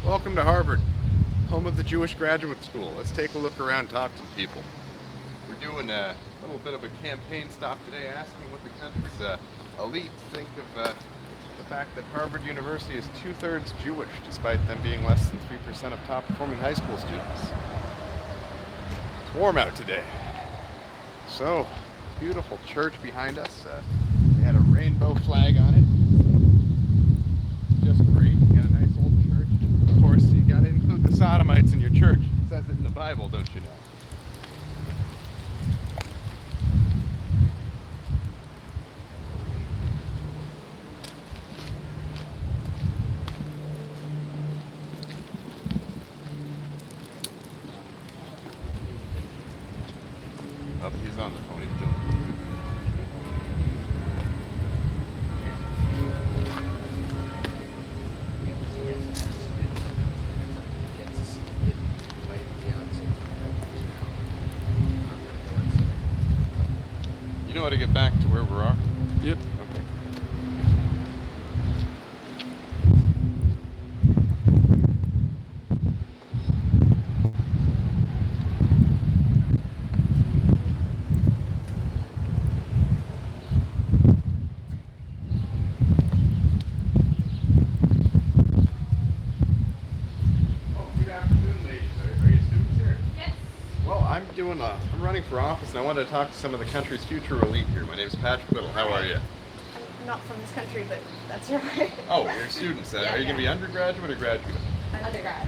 Welcome to Harvard, home of the Jewish Graduate School. Let's take a look around, talk to people. We're doing a little bit of a campaign stop today, asking what the country's elite think of the fact that Harvard University is two-thirds Jewish, despite them being less than 3% of top-performing high school students. It's warm out today. So, beautiful church behind us. They had a rainbow flag on it. Just great. You got a nice old church. Of course, you got to include the sodomites in your church. It says it in the Bible, don't you know? Oh, he's on the phone. He's doing it. You know how to get back to where we are? Yep. Okay. Oh, good afternoon, ladies. Are you students here? Yes. Well, I'm running for office, and I wanted to talk to some of the country's future elite here. My name's Patrick Little. How are you? I'm not from this country, but that's right. Oh, you're students. Yeah, Are you going to be yeah. undergraduate or graduate? Undergrad.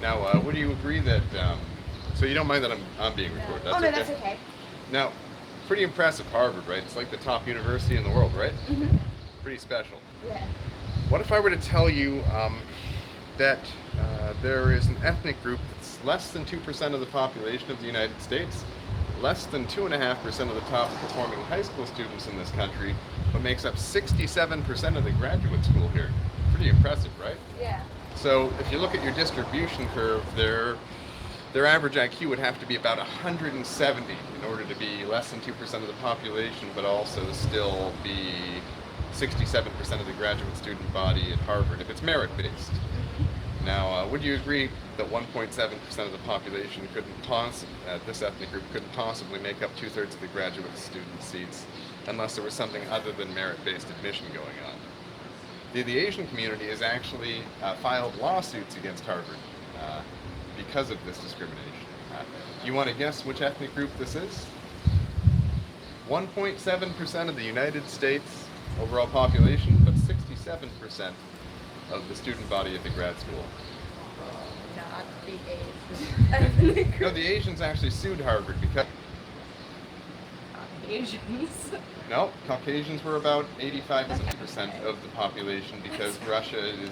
Now, would you agree that, so you don't mind that I'm being recorded? Oh, no, that's okay. Now, pretty impressive Harvard, right? It's like the top university in the world, right? Mm-hmm. Pretty special. Yeah. What if I were to tell you that there is an ethnic group that's less than 2% of the population of the United States, less than 2.5% of the top performing high school students in this country, but makes up 67% of the graduate school here? Pretty impressive, right? Yeah. So if you look at your distribution curve, their average IQ would have to be about 170 in order to be less than 2% of the population, but also still be 67% of the graduate student body at Harvard if it's merit-based. Now, would you agree that 1.7% of the population this ethnic group couldn't possibly make up two-thirds of the graduate student seats unless there was something other than merit-based admission going on? The Asian community has actually filed lawsuits against Harvard because of this discrimination. Do you want to guess which ethnic group this is? 1.7% of the United States overall population, but 67% of the student body at the grad school. Not the Asian. No, the Asians actually sued Harvard because Asians. no, Caucasians were about 85% of the population because Russia is,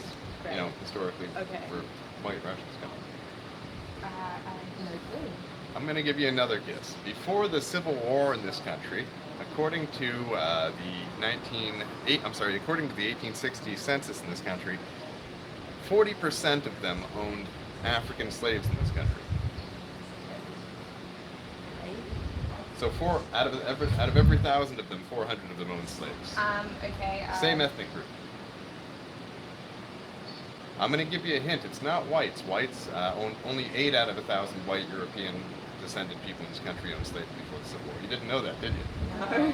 historically Okay. where white Russians come. I have no clue. I'm going to give you another guess. Before the Civil War in this country, according to according to the 1860 census in this country, 40% of them owned African slaves in this country. So out of every 1,000 of them, 400 of them owned slaves. Okay. Same ethnic group. I'm going to give you a hint. It's not whites. Whites own only 8 out of 1,000 white European descended people in this country owned slaves before the Civil War. You didn't know that, did you? No.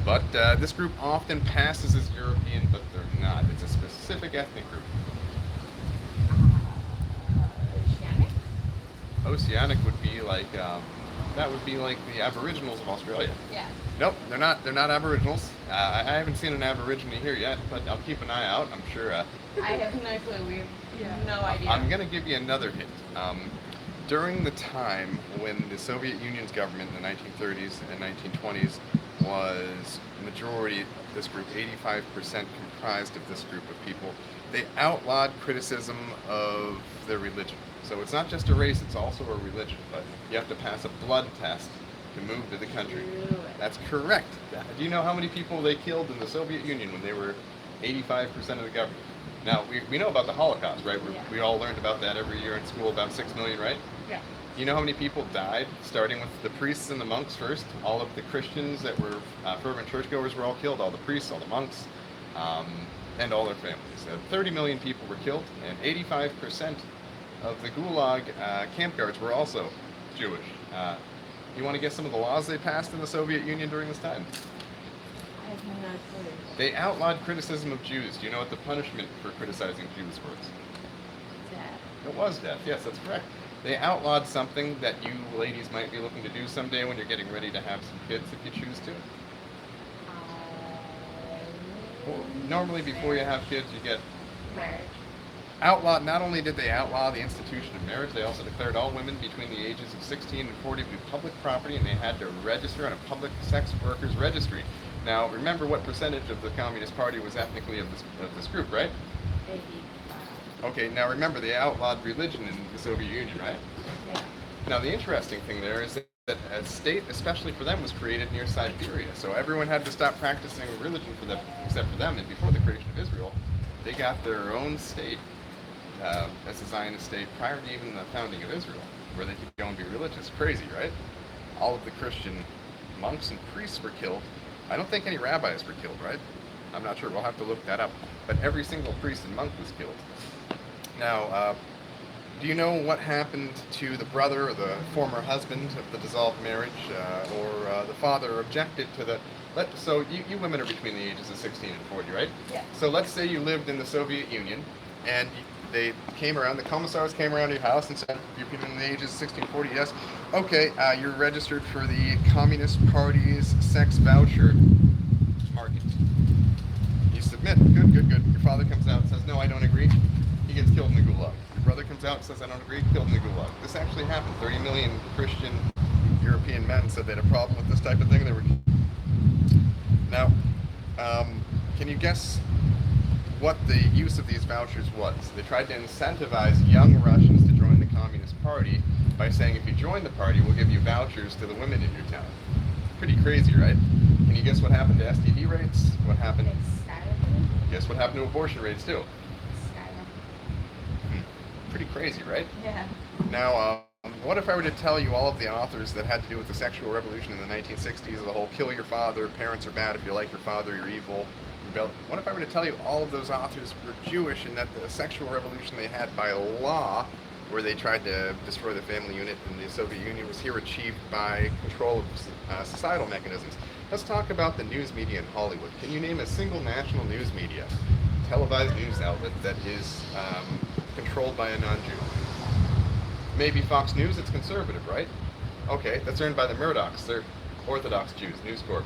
But this group often passes as European, but they're not. It's a specific ethnic group. Oceanic? Oceanic would be like that would be like the Aboriginals of Australia. Yeah. Nope, they're not. They're not Aboriginals. I haven't seen an Aborigine here yet, but I'll keep an eye out. I'm sure. I have no clue. We have no idea. I'm going to give you another hint. During the time when the Soviet Union's government in the 1930s and 1920s was majority, this group, 85% comprised of this group of people, they outlawed criticism of their religion. So it's not just a race, it's also a religion, but you have to pass a blood test to move to the country. Really? That's correct. Do you know how many people they killed in the Soviet Union when they were 85% of the government? Now, we know about the Holocaust, right? Yeah. We all learned about that every year in school, about 6 million, right? Yeah. You know how many people died, starting with the priests and the monks first? All of the Christians that were fervent churchgoers were all killed, all the priests, all the monks. and all their families. 30 million people were killed, and 85% of the Gulag camp guards were also Jewish. You want to guess some of the laws they passed in the Soviet Union during this time? I have no clue. They outlawed criticism of Jews. Do you know what the punishment for criticizing Jews was? Death. It was death. Yes, that's correct. They outlawed something that you ladies might be looking to do someday when you're getting ready to have some kids, if you choose to. Well, normally, before you have kids, you get Marriage. outlawed. Not only did they outlaw the institution of marriage, they also declared all women between the ages of 16 and 40 to be public property, and they had to register on a public sex workers registry. Now, remember what percentage of the Communist Party was ethnically of this group, right? 85. Okay, now remember, they outlawed religion in the Soviet Union, right? Yeah. Now, the interesting thing there is that a state, especially for them, was created near Siberia. So everyone had to stop practicing religion for them, except for them. And before the creation of Israel, they got their own state as a Zionist state prior to even the founding of Israel, where they could go and be religious. Crazy, right? All of the Christian monks and priests were killed. I don't think any rabbis were killed, right? I'm not sure. We'll have to look that up. But every single priest and monk was killed. Now, do you know what happened to the brother or the former husband of the dissolved marriage, or the father objected to the... So you women are between the ages of 16 and 40, right? Yeah. So let's say you lived in the Soviet Union, and they came around, the commissars came around to your house and said, you're between the ages of 16 and 40, yes. Okay, you're registered for the Communist Party's sex voucher market. You submit. Good, good, good. Your father comes out and says, no, I don't agree. He gets killed in the Gulag. Your brother comes out and says, I don't agree, killed in the Gulag. This actually happened. 30 million Christian European men said they had a problem with this type of thing. They were... Now, can you guess what the use of these vouchers was? They tried to incentivize young Russians to join the Communist Party by saying, if you join the party, we'll give you vouchers to the women in your town. Pretty crazy, right? Can you guess what happened to STD rates? What happened? It's skyrocketing. Guess what happened to abortion rates, too? Skyrocketing. Pretty crazy, right? Yeah. Now, what if I were to tell you all of the authors that had to do with the sexual revolution in the 1960s, the whole kill your father, parents are bad, if you like your father, you're evil, rebel. What if I were to tell you all of those authors were Jewish and that the sexual revolution they had by law, where they tried to destroy the family unit in the Soviet Union, was here achieved by control of societal mechanisms? Let's talk about the news media in Hollywood. Can you name a single national news media, televised news outlet that is controlled by a non-Jew? Maybe Fox News, it's conservative, right? Okay, that's owned by the Murdochs. They're Orthodox Jews, News Corp.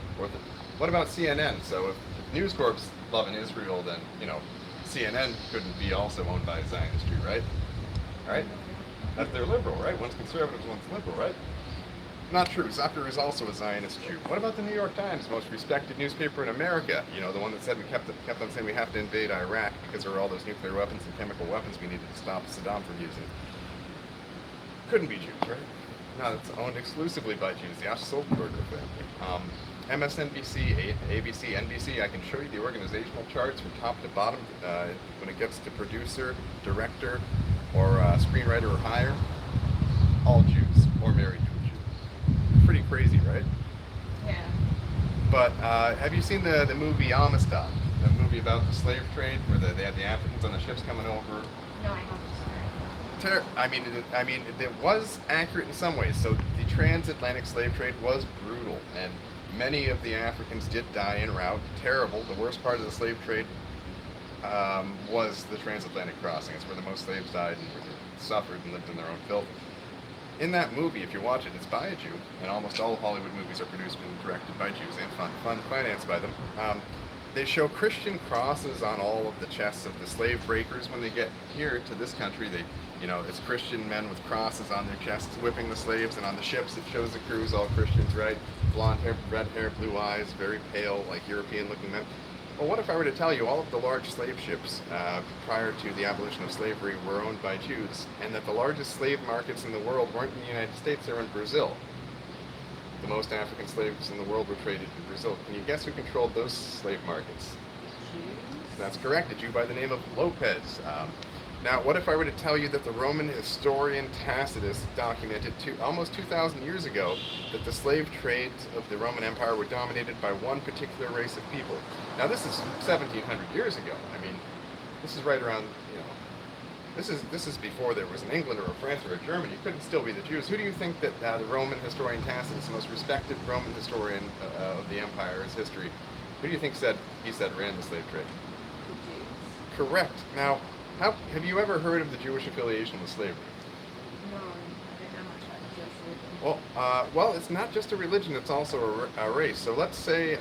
What about CNN? So if News Corp's loving Israel, then, you know, CNN couldn't be also owned by a Zionist Jew, right? Right? They're liberal, right? One's conservative, one's liberal, right? Not true. Zucker is also a Zionist Jew. What about the New York Times, most respected newspaper in America? You know, the one that said we kept on saying we have to invade Iraq because there were all those nuclear weapons and chemical weapons we needed to stop Saddam from using. Couldn't be Jews, right? No, it's owned exclusively by Jews, the Sulzberger family. MSNBC, ABC, NBC, I can show you the organizational charts from top to bottom when it gets to producer, director, or screenwriter or higher. All Jews or married to a Jew. Pretty crazy, right? Yeah. But have you seen the movie Amistad? The movie about the slave trade where they had the Africans on the ships coming over? No, I haven't. I mean, it was accurate in some ways. So the transatlantic slave trade was brutal, and many of the Africans did die en route. Terrible. The worst part of the slave trade was the transatlantic crossing. It's where the most slaves died and suffered and lived in their own filth. In that movie, if you watch it, it's by a Jew, and almost all Hollywood movies are produced and directed by Jews and financed by them. They show Christian crosses on all of the chests of the slave breakers when they get here to this country. It's Christian men with crosses on their chests whipping the slaves, and on the ships it shows the crews all Christians, right? Blonde hair, red hair, blue eyes, very pale, like European-looking men. Well, what if I were to tell you all of the large slave ships prior to the abolition of slavery were owned by Jews, and that the largest slave markets in the world weren't in the United States, they were in Brazil? The most African slaves in the world were traded in Brazil. Can you guess who controlled those slave markets? Jews? That's correct, a Jew by the name of Lopez. Now, what if I were to tell you that the Roman historian Tacitus documented almost 2,000 years ago that the slave trades of the Roman Empire were dominated by one particular race of people? Now, this is 1,700 years ago. I mean, this is right around, this is before there was an England or a France or a Germany. It couldn't still be the Jews. Who do you think that the Roman historian Tacitus, the most respected Roman historian of the empire's history, who do you think he said ran the slave trade? The Jews. Correct. Now, have you ever heard of the Jewish affiliation with slavery? No, I don't know much about the Jewish religion. Well, it's not just a religion; it's also a race. So let's say,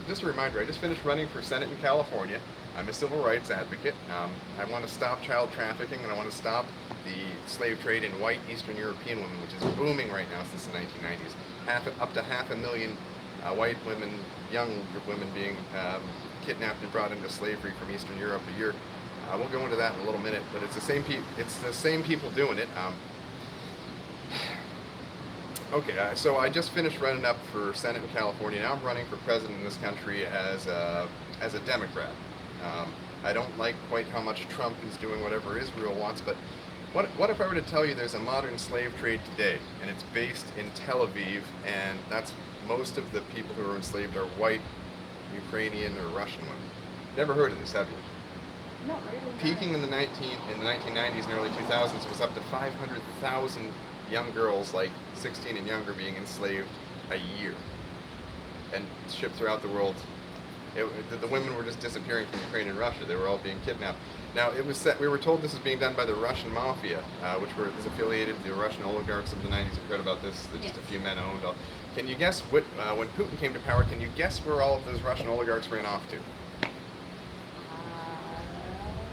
just a reminder, I just finished running for Senate in California. I'm a civil rights advocate. I want to stop child trafficking, and I want to stop the slave trade in white Eastern European women, which is booming right now since the 1990s. Up to 500,000 white women, young women being kidnapped and brought into slavery from Eastern Europe a year. We'll go into that in a little minute, but it's the same people doing it. Okay, so I just finished running up for Senate in California. Now I'm running for president in this country as a Democrat. I don't like quite how much Trump is doing whatever Israel wants, but what if I were to tell you there's a modern slave trade today, and it's based in Tel Aviv, and that's most of the people who are enslaved are white, Ukrainian, or Russian women? Never heard of this, have you? Not really. Peaking in the 1990s and early 2000s, it was up to 500,000 young girls, like 16 and younger, being enslaved a year and shipped throughout the world. The women were just disappearing from Ukraine and Russia. They were all being kidnapped. Now, we were told this was being done by the Russian mafia, which is affiliated with the Russian oligarchs of the 90s. You've heard about this, that just a few men owned. Can you guess when Putin came to power, can you guess where all of those Russian oligarchs ran off to?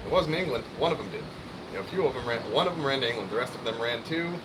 It wasn't England. One of them did. A few of them ran. One of them ran to England. The rest of them ran to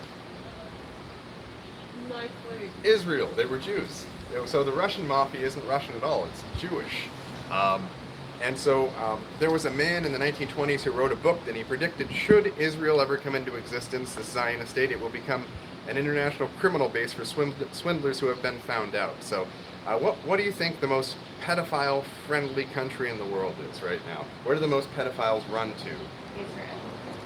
No clue. Israel. They were Jews. So the Russian mafia isn't Russian at all. It's Jewish. And so there was a man in the 1920s who wrote a book that he predicted, should Israel ever come into existence, the Zionist state, it will become an international criminal base for swindlers who have been found out. So what do you think the most pedophile-friendly country in the world is right now? Where do the most pedophiles run to? Israel.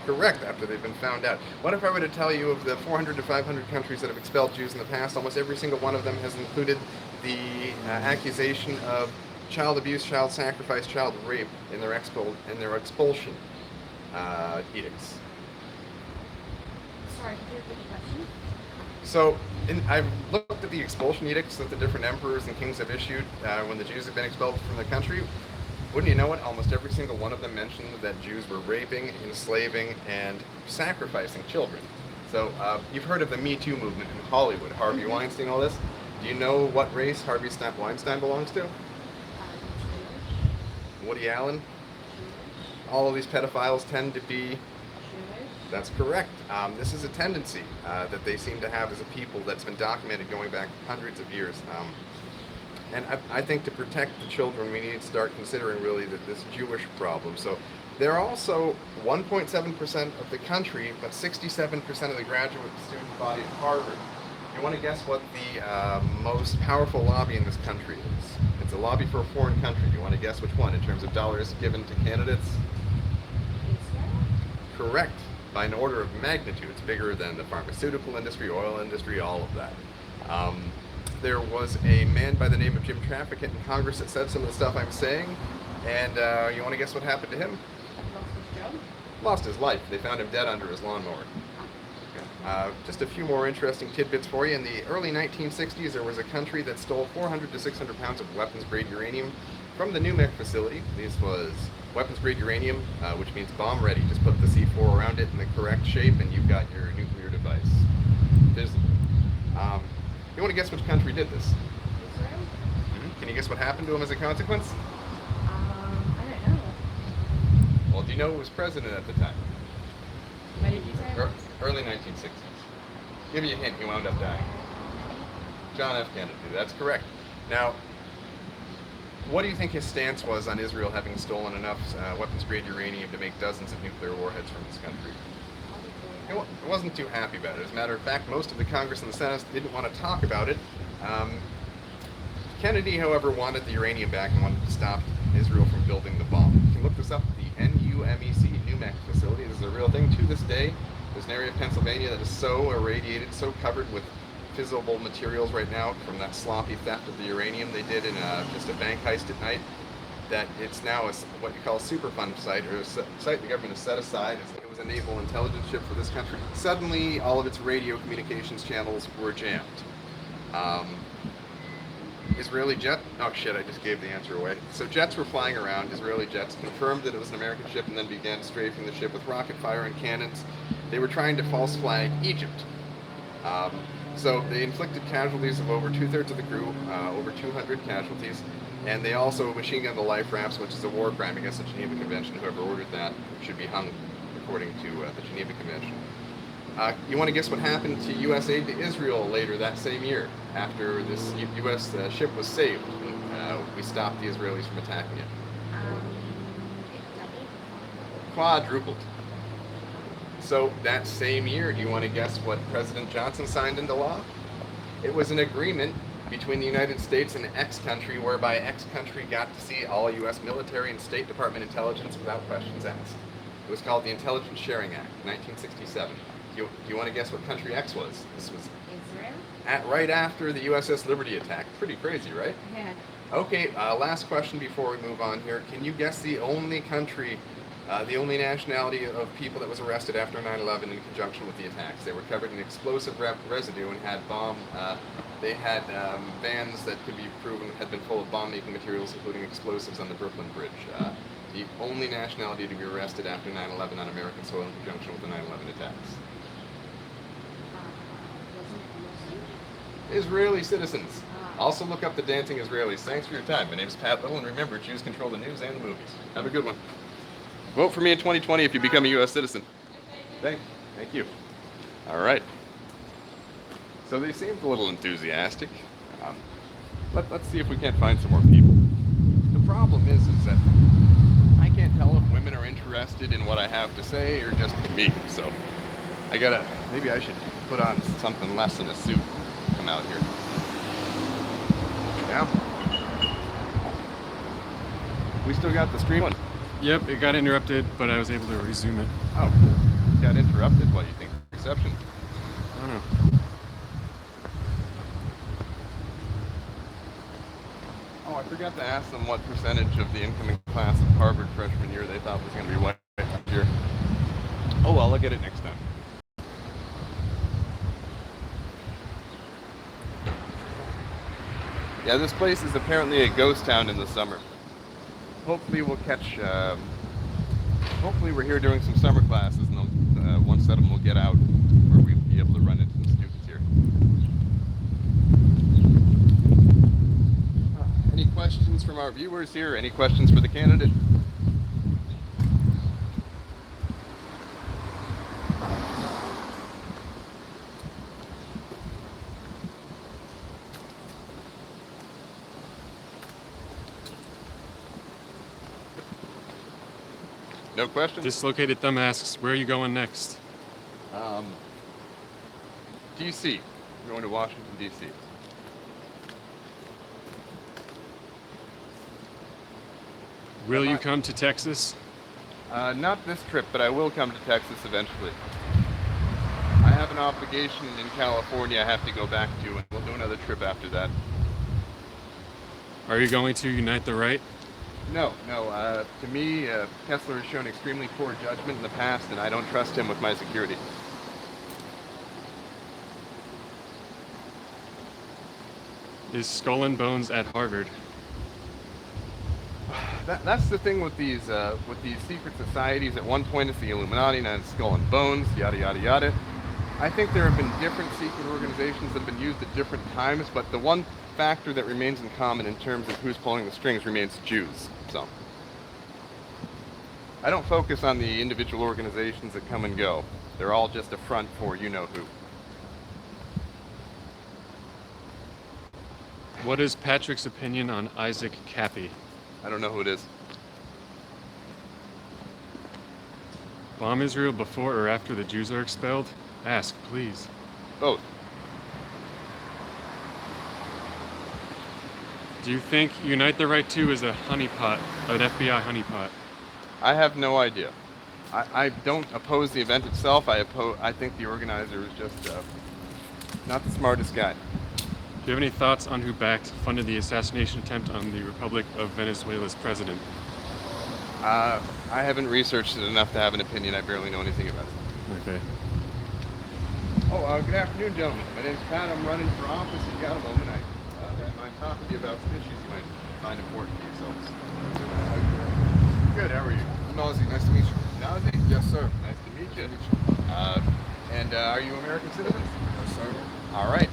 Correct, after they've been found out. What if I were to tell you of the 400 to 500 countries that have expelled Jews in the past, almost every single one of them has included the accusation of child abuse, child sacrifice, child rape in their expulsion edicts. Sorry, could you repeat the question? So, I've looked at the expulsion edicts that the different emperors and kings have issued when the Jews have been expelled from the country. Wouldn't you know it, almost every single one of them mentioned that Jews were raping, enslaving, and sacrificing children. So, you've heard of the Me Too movement in Hollywood, Harvey Weinstein, all this. Do you know what race Harvey Weinstein belongs to? Woody Allen? All of these pedophiles tend to be... Jewish. That's correct. This is a tendency that they seem to have as a people that's been documented going back hundreds of years. And I think to protect the children, we need to start considering really this Jewish problem. So they're also 1.7% of the country, but 67% of the graduate student body at Harvard. You want to guess what the most powerful lobby in this country is? It's a lobby for a foreign country. You want to guess which one in terms of dollars given to candidates? Israel? Correct. By an order of magnitude. It's bigger than the pharmaceutical industry, oil industry, all of that. There was a man by the name of Jim Traficant in Congress that said some of the stuff I'm saying, and you want to guess what happened to him? Lost his job? Lost his life. They found him dead under his lawnmower. Just a few more interesting tidbits for you. In the early 1960s, there was a country that stole 400 to 600 pounds of weapons-grade uranium from the NUMEC facility. This was weapons-grade uranium, which means bomb-ready. Just put the C4 around it in the correct shape, and you've got your nuclear device. Visible. You want to guess which country did this? Israel? Can you guess what happened to him as a consequence? I don't know. Well, do you know who was president at the time? When did you say that? Early 1960s. Give you a hint, he wound up dying. John F. Kennedy, that's correct. Now, what do you think his stance was on Israel having stolen enough weapons-grade uranium to make dozens of nuclear warheads from this country? He wasn't too happy about it. As a matter of fact, most of the Congress and the Senate didn't want to talk about it. Kennedy, however, wanted the uranium back and wanted to stop Israel from building the bomb. You can look this up, the NUMEC, UMEC facility. This is a real thing. To this day, there's an area of Pennsylvania that is so irradiated, so covered with fissible materials right now from that sloppy theft of the uranium they did in just a bank heist at night, that it's now what you call a Superfund site, or a site the government has set aside. It was a naval intelligence ship for this country. Suddenly, all of its radio communications channels were jammed. Israeli jet, oh shit, I just gave the answer away. So jets were flying around, Israeli jets, confirmed that it was an American ship, and then began strafing the ship with rocket fire and cannons. They were trying to false flag Egypt. So they inflicted casualties of over 2/3 of the crew, over 200 casualties, and they also machine gunned the life rafts, which is a war crime against the Geneva Convention. Whoever ordered that should be hung according to the Geneva Convention. You want to guess what happened to U.S. aid to Israel later that same year, after this U.S. Ship was saved, and we stopped the Israelis from attacking it? Double. Quadrupled. So that same year, do you want to guess what President Johnson signed into law? It was an agreement between the United States and X country, whereby X country got to see all U.S. military and State Department intelligence without questions asked. It was called the Intelligence Sharing Act, 1967. Do you want to guess what country X was? This was Israel? right after the USS Liberty attack. Pretty crazy, right? Yeah. Okay, last question before we move on here. Can you guess the only country, the only nationality of people that was arrested after 9/11 in conjunction with the attacks? They were covered in explosive residue and had they had vans that could be proven had been full of bomb-making materials, including explosives on the Brooklyn Bridge. The only nationality to be arrested after 9/11 on American soil in conjunction with the 9/11 attacks. Wasn't it Israeli citizens. Ah. Also look up the dancing Israelis. Thanks for your time. My name is Pat Little, and remember, Jews control the news and the movies. Have a good one. Vote for me in 2020 if you become a U.S. citizen. Thank you. All right. So they seemed a little enthusiastic. Let's see if we can't find some more people. The problem is that I can't tell if women are interested in what I have to say or just me. So maybe I should put on something less than a suit. Come out here. Yeah. We still got the stream on. Yep, it got interrupted, but I was able to resume it. Oh, got interrupted. What do you think? Reception. I don't know. Oh, I forgot to ask them what percentage of the incoming class of Harvard freshman year they thought was going to be white next year. Oh well, I'll get it next time. Yeah, this place is apparently a ghost town in the summer. Hopefully we'll catch, hopefully we're here doing some summer classes, and one set of them will get out, where we'll be able to run into some students here. Any questions from our viewers here? Any questions for the candidate? No questions? Dislocated Thumb asks, where are you going next? D.C. We're going to Washington, D.C. Will you come to Texas? Not this trip, but I will come to Texas eventually. I have an obligation in California I have to go back to, and we'll do another trip after that. Are you going to unite the right? No. To me, Kessler has shown extremely poor judgment in the past, and I don't trust him with my security. Is Skull and Bones at Harvard? That's the thing with these secret societies. At one point it's the Illuminati, now it's Skull and Bones, yada yada yada. I think there have been different secret organizations that have been used at different times, but the one factor that remains in common in terms of who's pulling the strings remains Jews. So I don't focus on the individual organizations that come and go. They're all just a front for you-know-who. What is Patrick's opinion on Isaac Cappy? I don't know who it is. Bomb Israel before or after the Jews are expelled? Ask, please. Both. Do you think Unite the Right 2 is a honeypot, an FBI honeypot? I have no idea. I don't oppose the event itself. I think the organizer is just not the smartest guy. Do you have any thoughts on who funded the assassination attempt on the Republic of Venezuela's president? I haven't researched it enough to have an opinion. I barely know anything about it. Okay. Oh, good afternoon, gentlemen. My name's Pat. I'm running for office. If you got a moment, I might talk to you about some issues you might find important to yourselves. Good. How are you? Nazi, nice to meet you. Nazi? Yes, sir. Nice to meet you. And are you American citizens? Yes, sir. All right.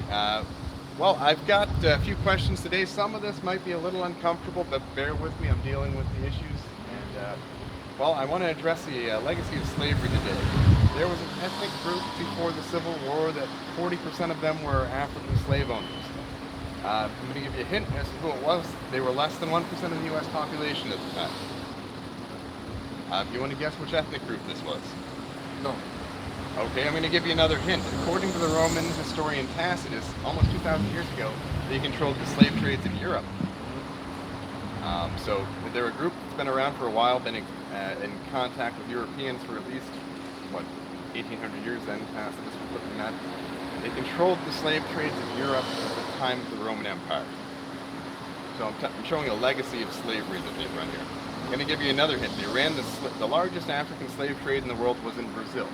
Well, I've got a few questions today. Some of this might be a little uncomfortable, but bear with me. I'm dealing with the issues. And, well, I want to address the legacy of slavery today. There was an ethnic group before the Civil War that 40% of them were African slave owners. I'm going to give you a hint as to who it was. They were less than 1% of the U.S. population at the time. If you want to guess which ethnic group this was? No. Okay, I'm going to give you another hint. According to the Roman historian Tacitus, almost 2,000 years ago, they controlled the slave trades in Europe. So they're a group that's been around for a while, been in contact with Europeans for at least, 1,800 years then, Tacitus was looking at. They controlled the slave trades in Europe at the time of the Roman Empire. So I'm showing a legacy of slavery that they've run here. I'm going to give you another hint. They ran the largest African slave trade in the world was in Brazil.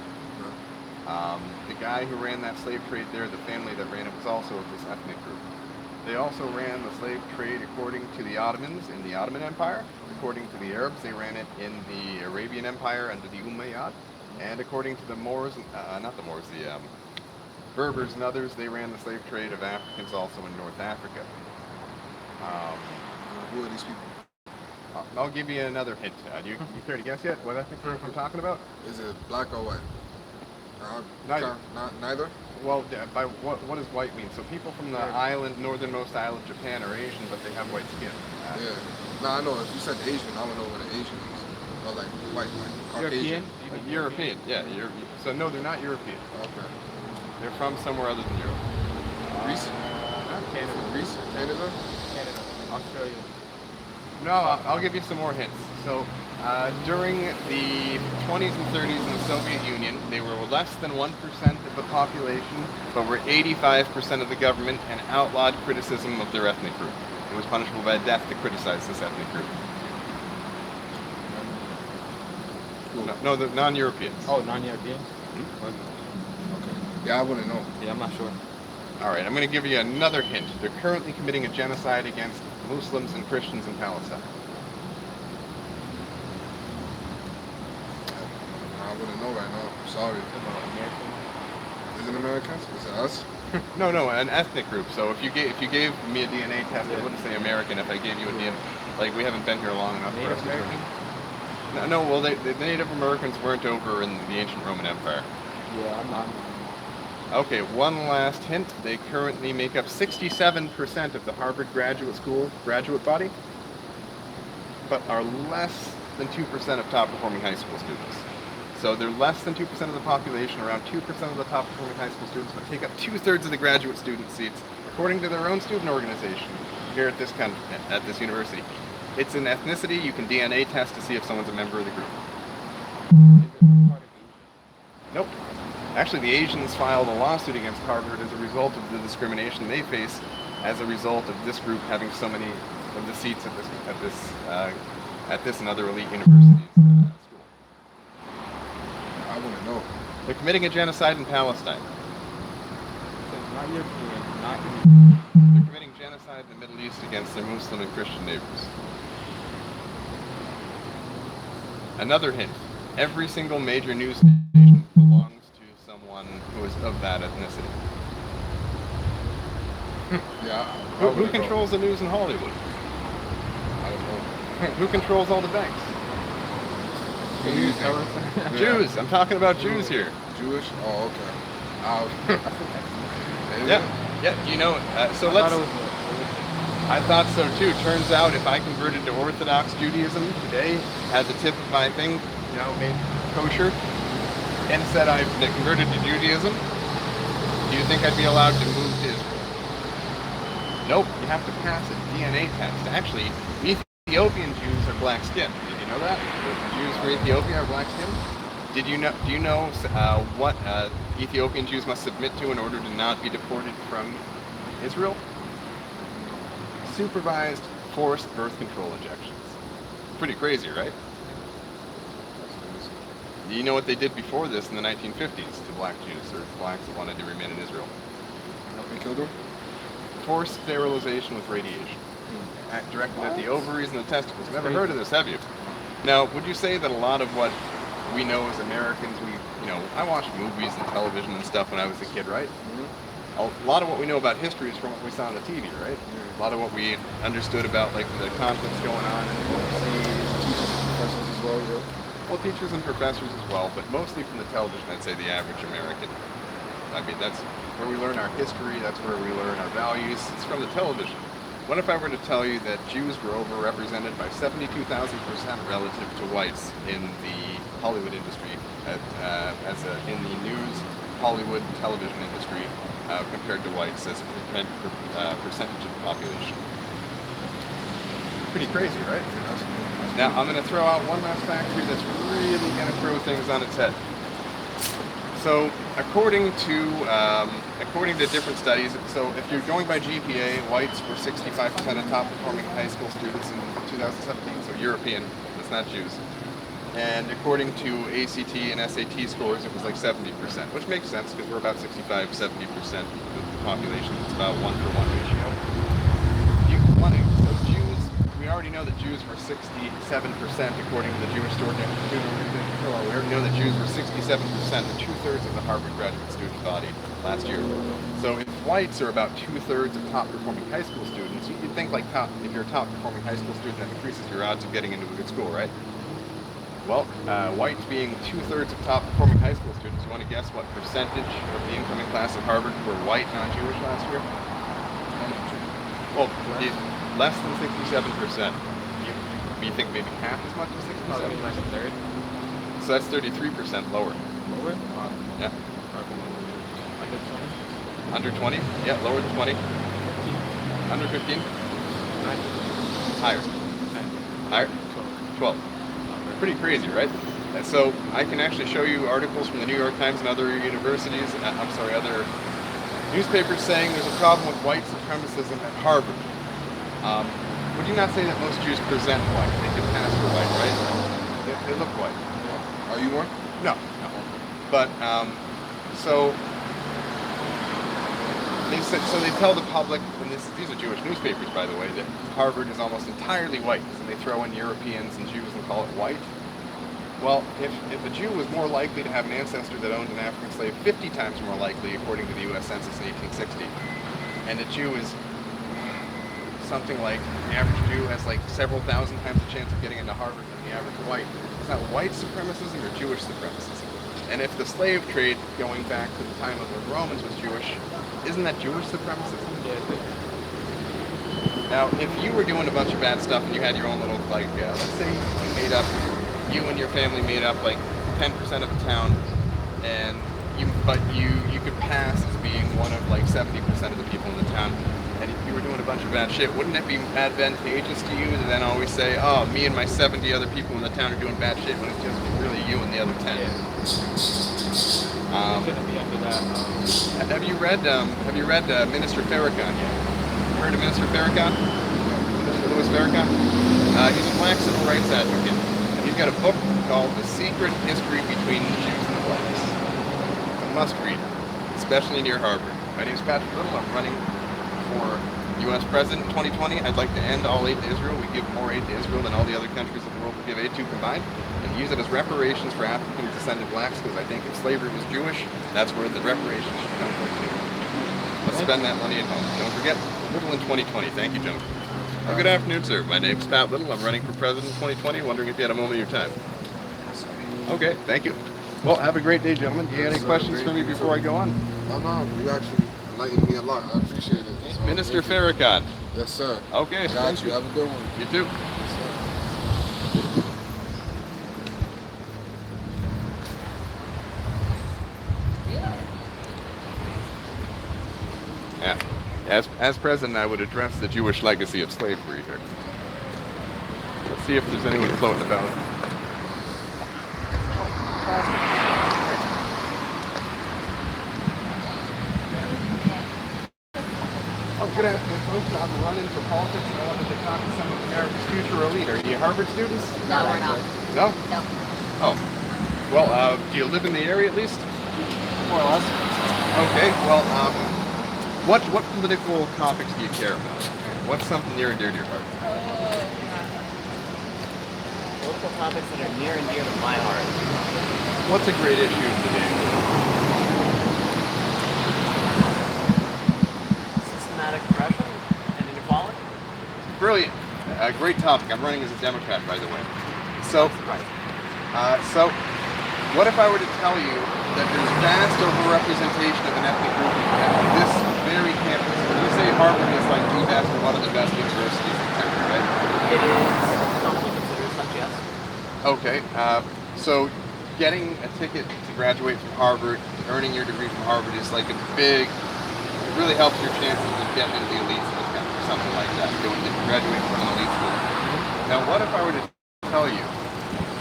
The guy who ran that slave trade there, the family that ran it, was also of this ethnic group. They also ran the slave trade according to the Ottomans in the Ottoman Empire. According to the Arabs, they ran it in the Arabian Empire under the Umayyad. And according to the Moors, not the Moors, the Berbers and others, they ran the slave trade of Africans also in North Africa. Who are these people? I'll give you another hint. Do you care to guess yet what ethnic group I'm talking about? Is it black or white? Neither. Neither? Well, by what does white mean? So people from the island, northernmost island of Japan are Asian, but they have white skin. Yeah. No, I know. If you said Asian, I would know what an Asian is. Or like white, like Caucasian. European, yeah. So no, they're not European. Okay. They're from somewhere other than Europe. Greece? Not Canada. Greece? Canada? Canada, Australia. No, I'll give you some more hints. So during the 20s and 30s in the Soviet Union, they were less than 1% of the population, but were 85% of the government and outlawed criticism of their ethnic group. It was punishable by death to criticize this ethnic group. Cool. No, the non-Europeans. Oh, non-European? Okay. Yeah, I wouldn't know. Yeah, I'm not sure. All right, I'm going to give you another hint. They're currently committing a genocide against Muslims and Christians in Palestine. I wouldn't know right now. I'm sorry. Is it Americans? Is it us? No, an ethnic group. So if you gave me a DNA test, I wouldn't say American. If I gave you a DNA, like we haven't been here long enough for us to American? No, well, the Native Americans weren't over in the ancient Roman Empire. Yeah, I'm not. Okay, one last hint. They currently make up 67% of the Harvard Graduate School graduate body, but are less than 2% of top-performing high school students. So they're less than 2% of the population, around 2% of the top-performing high school students, but take up 2/3 of the graduate student seats, according to their own student organization here at this university. It's an ethnicity. You can DNA test to see if someone's a member of the group. Nope. Actually, the Asians filed a lawsuit against Harvard as a result of the discrimination they face as a result of this group having so many of the seats at this and other elite universities. I wouldn't know. They're committing a genocide in Palestine. Not European, not They're committing genocide in the Middle East against their Muslim and Christian neighbors. Another hint. Every single major news station belongs to someone who is of that ethnicity. Yeah. Who controls the news in Hollywood? I don't know. Who controls all the banks? Can you tell us? Yeah. Jews. I'm talking about Jews here. Jewish? Oh, okay. Yeah. You know, so let's. I thought so too. Turns out, if I converted to Orthodox Judaism today, had the tip of my thing, made kosher, and said I've converted to Judaism, do you think I'd be allowed to move to Israel? Nope. You have to pass a DNA test. Actually, Ethiopian Jews are black skinned. Did you know that? The Jews from Ethiopia are black skinned. Did you know? Do you know what Ethiopian Jews must submit to in order to not be deported from Israel? Supervised forced birth control injections. Pretty crazy, right? Do you know what they did before this in the 1950s to black Jews or blacks that wanted to remain in Israel? They killed them? Forced sterilization with radiation. Directed at the ovaries and the testicles. Never heard of this, have you? Now, would you say that a lot of what we know as Americans, I watched movies and television and stuff when I was a kid, right? A lot of what we know about history is from what we saw on the TV, right? A lot of what we understood about, like, the conflicts going on and Professors as well, yeah. well, teachers and professors as well, but mostly from the television, I'd say the average American. I mean, that's where we learn our history, that's where we learn our values. It's from the television. What if I were to tell you that Jews were overrepresented by 72,000% relative to whites in the Hollywood industry, in the news, Hollywood, television industry, compared to whites as a percentage of the population? Pretty crazy, right? Now, I'm going to throw out one last fact here that's really going to throw things on its head. So, according to different studies, so if you're going by GPA, whites were 65% of top performing high school students in 2017, so European, that's not Jews. And according to ACT and SAT scores, it was like 70%, which makes sense because we're about 65, 70% of the population. It's about 1-for-1 ratio. So Jews, we already know that Jews were 67% according to the Jewish Student Organization. We already know that Jews were 67%, two-thirds of the Harvard graduate student body last year. So if whites are about two-thirds of top-performing high school students, you'd think like if you're a top-performing high school student, that increases your odds of getting into a good school, right? Well, whites being two-thirds of top-performing high school students, you want to guess what percentage of the incoming class at Harvard were white, non-Jewish last year? Well, less than 67%. You think maybe half as much as 67%? Probably like a third. So that's 33% lower. Lower? Wow. Yeah. Under 20? Under 20? Yeah, lower than 20. Under 15? 9? Higher. 10? Higher? 12. 12. Pretty crazy, right? And so I can actually show you articles from the New York Times and other universities, other newspapers saying there's a problem with white supremacism at Harvard. Would you not say that most Jews present white? They can pass for white, right? They look white. Are you one? No. But, so they tell the public, and these are Jewish newspapers, by the way, that Harvard is almost entirely white, and they throw in Europeans and Jews and call it white. Well, if a Jew was more likely to have an ancestor that owned an African slave, 50 times more likely, according to the U.S. Census in 1860, and a Jew is something like, the average Jew has like several thousand times the chance of getting into Harvard than the average white. Is that white supremacism or Jewish supremacism? And if the slave trade, going back to the time of the Romans, was Jewish, isn't that Jewish supremacism? Yeah. Now, if you were doing a bunch of bad stuff and you had your own little, like, let's say you and your family made up like 10% of the town, and you could pass as being one of like 70% of the people in the town, and if you were doing a bunch of bad shit, wouldn't it be advantageous to you to then always say, oh, me and my 70 other people in the town are doing bad shit, when it's just really you and the other 10? Yeah. Couldn't be under that. Have you read Minister Farrakhan yet? Heard of Minister Farrakhan? Minister Louis Farrakhan? He's a black civil rights advocate, and he's got a book called The Secret History Between the Jews and the Blacks. It's a must-read, especially near Harvard. My name is Patrick Little. I'm running for U.S. President in 2020. I'd like to end all aid to Israel. We give more aid to Israel than all the other countries in the world we give aid to combined, and use it as reparations for African-descended blacks, because I think if slavery was Jewish, that's where the reparations should come from. Let's spend that money at home. Don't forget, Little in 2020. Thank you, gentlemen. Well, good afternoon, sir. My name's Pat Little. I'm running for president in 2020. Wondering if you had a moment of your time. Okay, thank you. Well, have a great day, gentlemen. Do you have any questions for me before I go on? No, you actually enlightened me a lot. I appreciate it. So, Minister Farrakhan. Yes, sir. Okay, Got thank you. Have a good one. You too. Yes, sir. Yeah. As president, I would address the Jewish legacy of slavery here. Let's see if there's anyone floating about. afternoon, folks. I'm running for politics, and I wanted to talk to some of America's future elite. Are you Harvard students? No, we're not. No? No. Oh. Well, do you live in the area at least? More or less. Okay. Well, what political topics do you care about? What's something near and dear to your heart? Political topics that are near and dear to my heart. What's a great issue today? Systematic oppression and inequality. Brilliant. Great topic. I'm running as a Democrat, by the way. So, so what if I were to tell you that there's vast overrepresentation of an ethnic group at this very campus? You say Harvard is like the best or one of the best universities in the country, right? It is commonly considered such, yes. Okay. So getting a ticket to graduate from Harvard, earning your degree from Harvard is like a big, it really helps your chances of getting into the elites of the country, something like that, going to graduate from an elite school. Now, what if I were to tell you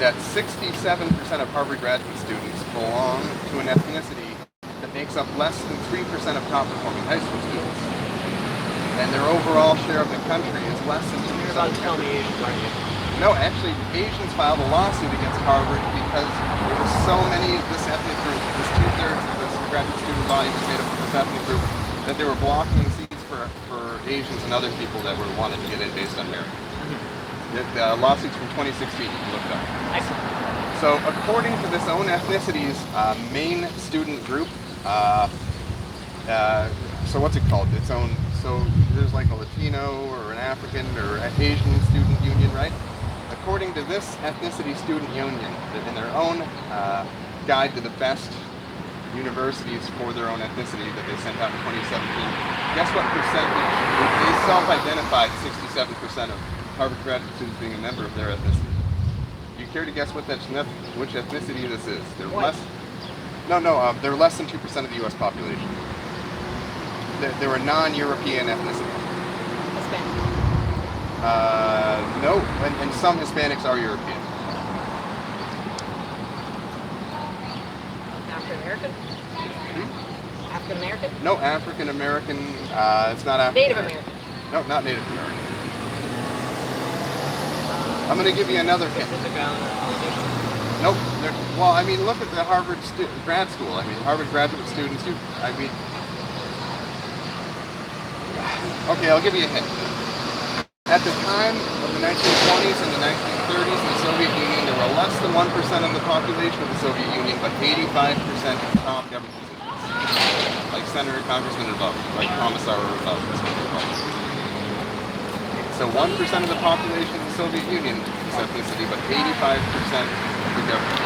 that 67% of Harvard graduate students belong to an ethnicity that makes up less than 3% of top-performing high school students, and their overall share of the country is less than 2%? You're about to tell me Asians, aren't you? No, actually, Asians filed a lawsuit against Harvard because there were so many of this ethnic group, this 2/3 of this graduate student body was made up of this ethnic group, that they were blocking seats for Asians and other people that were wanted to get in based on merit. The lawsuits from 2016, you can look it up. Excellent. So according to this own ethnicity's main student group, so what's it called? Its own, so there's like a Latino or an African or an Asian student union, right? According to this ethnicity student union, that in their own guide to the best universities for their own ethnicity that they sent out in 2017, guess what percentage? They self-identified 67% of Harvard graduate students being a member of their ethnicity. Do you care to guess which ethnicity this is? They're less. They're less than 2% of the U.S. population. They're a non-European ethnicity. Hispanic. No, and some Hispanics are European. African American. African American. No, African American. It's not African. Native American. No, not Native American. I'm going to give you another hint. Nope. Well, I mean, look at the Harvard grad school. I mean, Harvard graduate students. Okay, I'll give you a hint. At the time of the 1920s and the 1930s in the Soviet Union, there were less than 1% of the population of the Soviet Union, but 85% of the top government positions, like senator, congressman, and above, like commissar or above. So 1% of the population of the Soviet Union is ethnicity, but 85% of the government.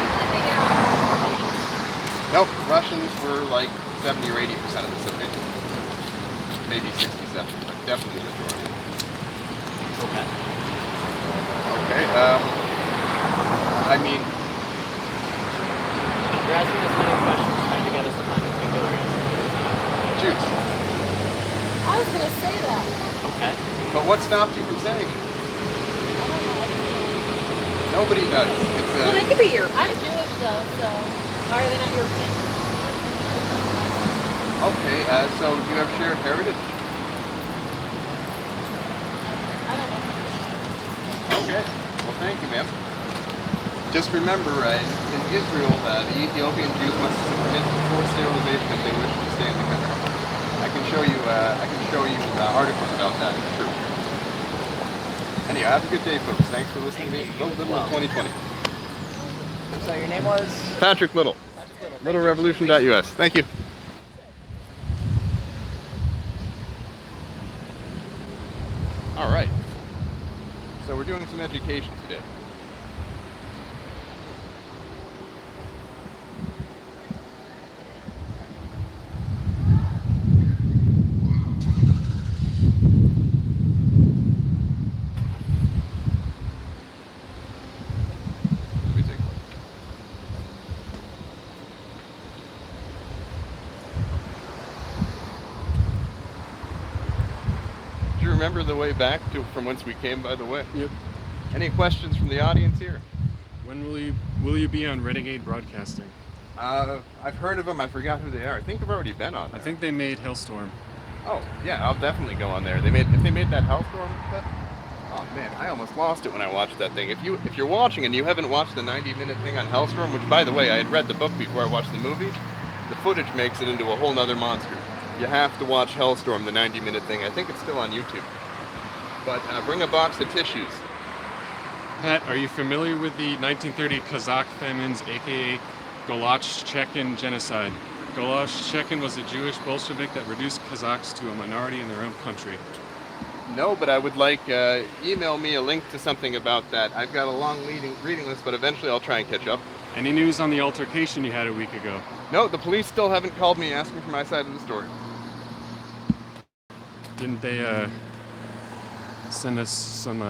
Nope, Russians were like 70 or 80% of the Soviet Union. Maybe 67, but definitely the majority. Okay. Okay, I mean... You're asking us many questions, trying to get us to find a singular answer. Jews. I was gonna say that. Okay. But what stopped you from saying it? Nobody does. It's Well, they could be European. I'm Jewish though, so why are they not European? okay, so you have shared heritage? I don't know. Okay, well thank you, ma'am. Just remember, in Israel, the Ethiopian Jews must submit to forced sterilization if they wish to stay in the country. I can show you articles about that. It's true. Anyway, have a good day, folks. Thanks for listening to me. Little 2020. So your name was? Patrick Little. LittleRevolution.us. Thank you. All right. So we're doing some education today. Let me take a look. Do you remember the way back from whence we came, by the way? Yep. Any questions from the audience here? When will you be on Renegade Broadcasting? I've heard of them. I forgot who they are. I think they've already been on. I think they made Hailstorm. Oh, yeah, I'll definitely go on there. If they made that Hellstorm stuff. Oh man, I almost lost it when I watched that thing. If you're watching and you haven't watched the 90-minute thing on Hellstorm, which by the way I had read the book before I watched the movie, the footage makes it into a whole nother monster. You have to watch Hellstorm, the 90-minute thing. I think it's still on YouTube. But bring a box of tissues. Pat, are you familiar with the 1930 Kazakh famines, aka Goloch-Chechen genocide? Goloch-Chechen was a Jewish Bolshevik that reduced Kazakhs to a minority in their own country. No, but I would like, email me a link to something about that. I've got a long reading list, but eventually I'll try and catch up. Any news on the altercation you had a week ago? No, the police still haven't called me asking for my side of the story. Didn't they send us some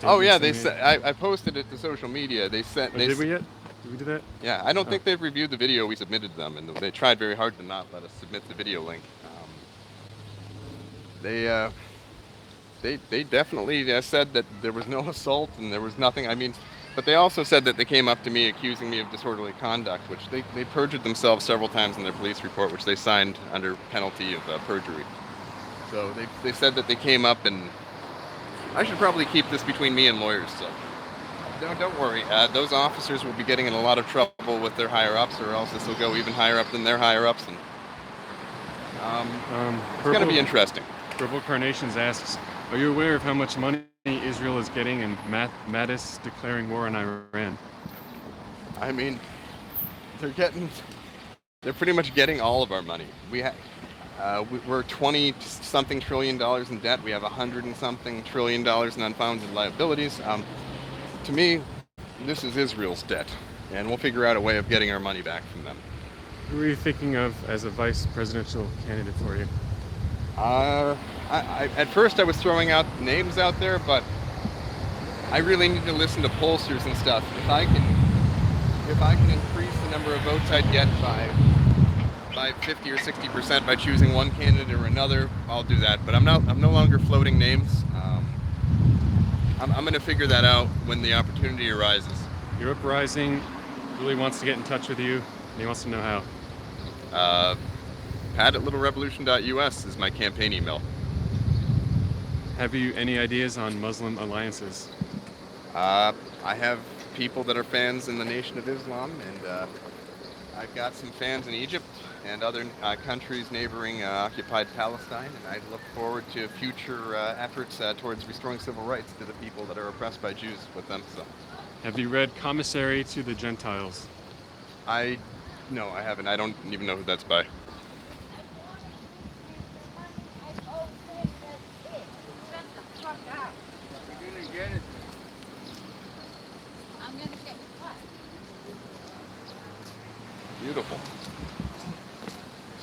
Oh yeah, statements they in said I posted it to social media. They sent. Oh, They did we yet? Did we do that? Yeah, I don't Oh. think they've reviewed the video we submitted them, and they tried very hard to not let us submit the video link. They definitely said that there was no assault and there was nothing. I mean, but they also said that they came up to me accusing me of disorderly conduct, which they perjured themselves several times in their police report, which they signed under penalty of perjury. So they said that they came up, and I should probably keep this between me and lawyers. So don't worry. Those officers will be getting in a lot of trouble with their higher ups, or else this will go even higher up than their higher ups, and it's going to be interesting. Purple Carnations asks, are you aware of how much money Israel is getting and Mattis declaring war on Iran? I mean, they're pretty much getting all of our money. We're 20-something trillion dollars in debt. We have 100-something trillion dollars in unfounded liabilities. To me, this is Israel's debt, and we'll figure out a way of getting our money back from them. Who are you thinking of as a vice presidential candidate for you? At first I was throwing out names out there, but I really need to listen to pollsters and stuff. If I can increase the number of votes I'd get by 50 or 60% by choosing one candidate or another, I'll do that. But I'm no longer floating names. I'm going to figure that out when the opportunity arises. Europe Rising really wants to get in touch with you, and he wants to know how. Pat@littlerevolution.us is my campaign email. Have you any ideas on Muslim alliances? I have people that are fans in the Nation of Islam, and I've got some fans in Egypt and other countries neighboring occupied Palestine, and I look forward to future efforts towards restoring civil rights to the people that are oppressed by Jews with them. So, Have you read Commissary to the Gentiles? No, I haven't. I don't even know who that's by. Beautiful.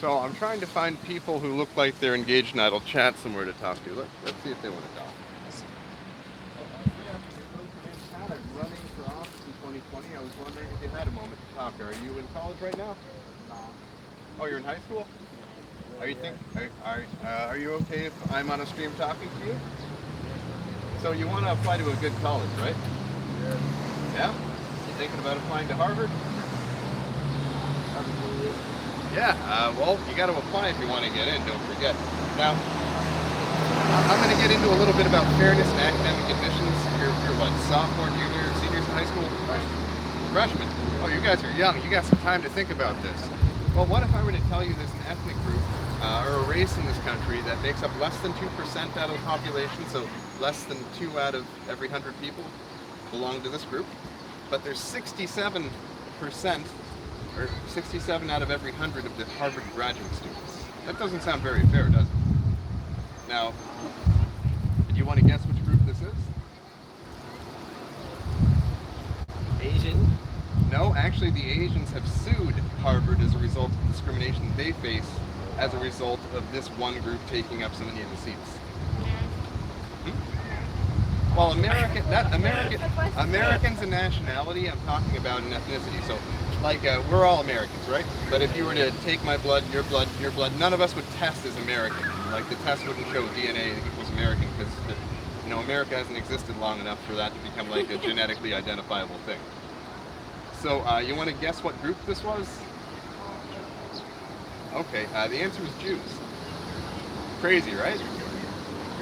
So I'm trying to find people who look like they're engaged in idle chat somewhere to talk to. Let's see if they want to talk. Running for office in 2020. I was wondering if you had a moment to talk. Are you in college right now? No. Oh, you're in high school? Are you okay if I'm on a stream talking to you? So you want to apply to a good college, right? Yeah. You thinking about applying to Harvard? Yeah, well, you got to apply if you want to get in, don't forget. Now, I'm going to get into a little bit about fairness and academic admissions. You're what, sophomore, junior, seniors in high school? Freshman. Oh, you guys are young. You got some time to think about this. Well, what if I were to tell you there's an ethnic group or a race in this country that makes up less than 2% out of the population, so less than 2 out of every 100 people belong to this group, but there's 67%, or 67 out of every 100 of the Harvard graduate students. That doesn't sound very fair, does it? Now, do you want to guess which group this is? Asian? No, actually the Asians have sued Harvard as a result of discrimination they face as a result of this one group taking up so many of the seats. Well, Americans and nationality, I'm talking about an ethnicity. So, like, we're all Americans, right? But if you were to take my blood, your blood, none of us would test as American. Like, the test wouldn't show DNA equals American because, America hasn't existed long enough for that to become like a genetically identifiable thing. So, you want to guess what group this was? Okay, the answer is Jews. Crazy, right?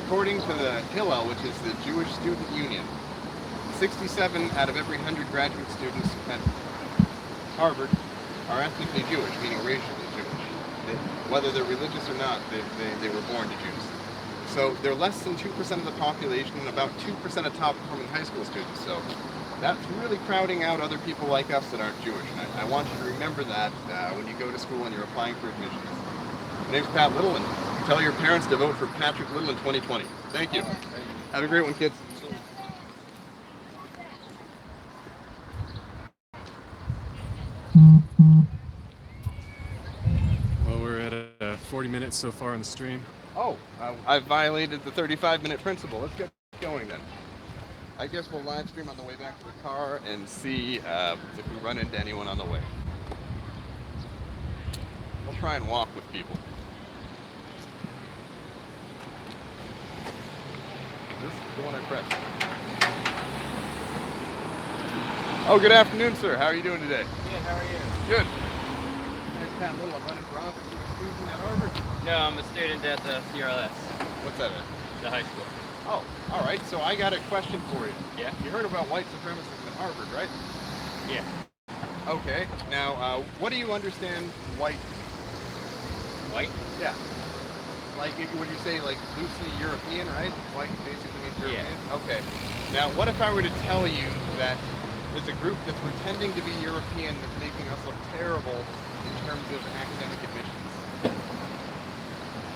According to the Hillel, which is the Jewish Student Union, 67 out of every 100 graduate students at Harvard are ethnically Jewish, meaning racially Jewish. Whether they're religious or not, they were born to Jews. So they're less than 2% of the population and about 2% of top performing high school students. So that's really crowding out other people like us that aren't Jewish. And I want you to remember that when you go to school and you're applying for admissions. My name's Pat Little, and tell your parents to vote for Patrick Little in 2020. Thank you. Have a great one, kids. Well, we're at 40 minutes so far on the stream. Oh, I've violated the 35-minute principle. Let's get going then. I guess we'll live stream on the way back to the car and see if we run into anyone on the way. We'll try and walk with people. This is the one I pressed. Oh, good afternoon, sir. How are you doing today? Good, how are you? Good. There's Pat Little. I'm running for office. You're a student at Harvard. No, I'm a student at the CRLS, What's that at? the high school. Oh, all right. So I got a question for you. Yeah? You heard about white supremacists at Harvard, right? Yeah. Okay. Now, what do you understand white? White? Yeah. Like, would you say like loosely European, right? White basically means Yeah. European. Okay. Now, what if I were to tell you that there's a group that's pretending to be European that's making us look terrible in terms of academic admissions?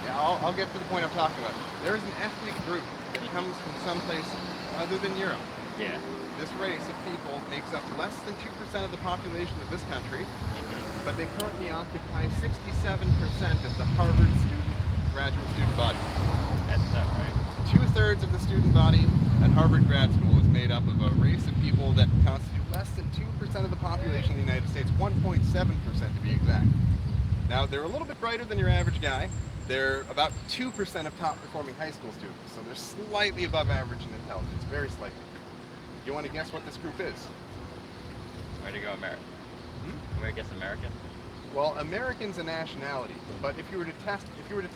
Yeah, I'll get to the point I'm talking about. There is an ethnic group that comes from someplace other than Europe. Yeah. This race of people makes up less than 2% of the population of this country, but they currently occupy 67% of the Harvard graduate student body. That's not right. 2/3 of the student body at Harvard Grad School is made up of a race of people that constitute less than 2% of the population of the United States, 1.7% to be exact. Now, they're a little bit brighter than your average guy. They're about 2% of top performing high school students, so they're slightly above average in intelligence, very slightly. You want to guess what this group is? Where to go, America? I'm gonna guess America. Well, American's a nationality, but if you were to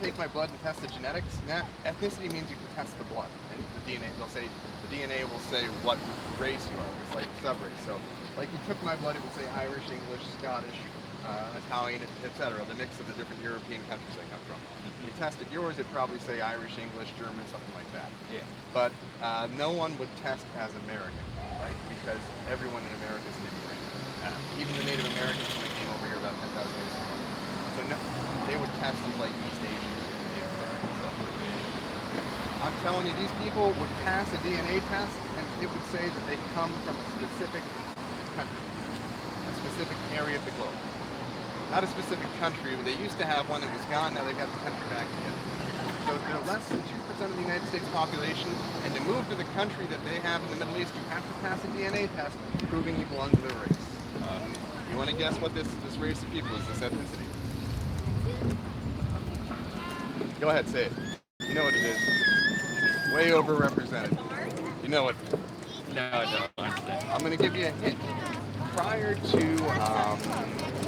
take my blood and test the genetics, ethnicity means you can test the blood, and the DNA. The DNA will say what race you are. It's like subrace. So, like you took my blood, it would say Irish, English, Scottish, Italian, etc. The mix of the different European countries I come from. You tested yours, it'd probably say Irish, English, German, something like that. Yeah. But no one would test as American, right? Because everyone in America is an immigrant. Even the Native Americans when they came over here about 10,000 years ago. So no, they would test as like East Asians. So, I'm telling you, these people would pass a DNA test and it would say that they come from a specific country, a specific area of the globe. Not a specific country, but they used to have one that was gone, now they've got the country back again. So they're less than 2% of the United States population, and to move to the country that they have in the Middle East, you have to pass a DNA test proving you belong to their race. You want to guess what this race of people is, this ethnicity? Go ahead, say it. You know what it is. Way overrepresented. You know it. No, I don't understand. I'm going to give you a hint. Prior to